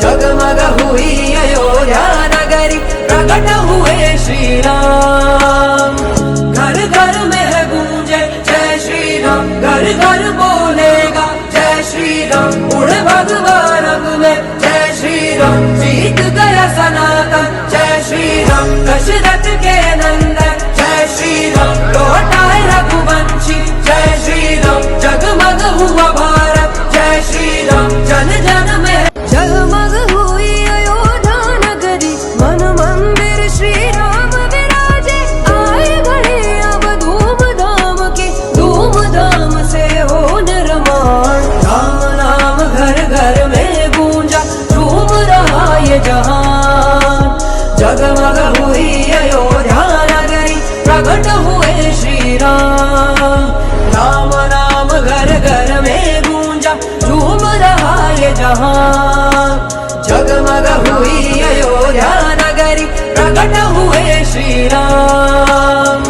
जगमग हुई अयोध्या नगरी, प्रकट हुए श्री राम। घर घर में गूंजे जय श्री राम, घर घर बोलेगा जय श्री राम। उड़ भगवा रंग में जय श्री राम, जीत गया सनातन जय श्री राम। दशरथ के नंदन जय श्री राम, लौटाए रघुवंशी जय श्री राम। जगमग हुआ भारत जय श्री राम, जन जन में जगमग हुई अयोध्या नगरी। मन मंदिर श्री राम विराजे, आए घड़ी अब धूमधाम की, धूमधाम से हो निर्माण। राम नाम घर घर में गूंजा, झूम रहा ये जहान। जगमग हुई अयोध्या नगरी, प्रकट हुए श्री राम। राम नाम घर घर में गूंजा, झूम रहा ये जहान। जगमग हुई अयोध्या नगरी, प्रकट हुए श्री राम।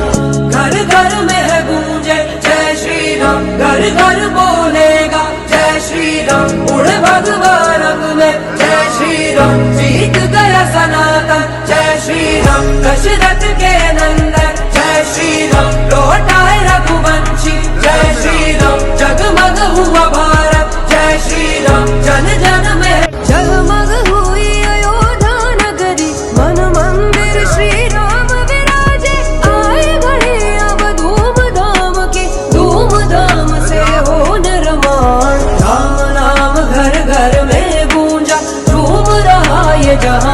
घर घर में गूंजे जय श्री राम, घर घर बोलेगा जय श्री राम। उड़ भगवा रंग में जय श्री राम, जीत गया सनातन जय श्री राम। दशरथ के नंदन जय श्री राम, लौटाए रघुवंशी जय श्री राम। जगमग हुआ भारत जय श्री राम, जन जन में जगमग हुई अयोध्या नगरी। मन मंदिर श्री राम विराजे, आए घड़ी अब धूमधाम की, धूमधाम से हो निर्माण। राम नाम घर घर में गूंजा, झूम रहा ये जहान।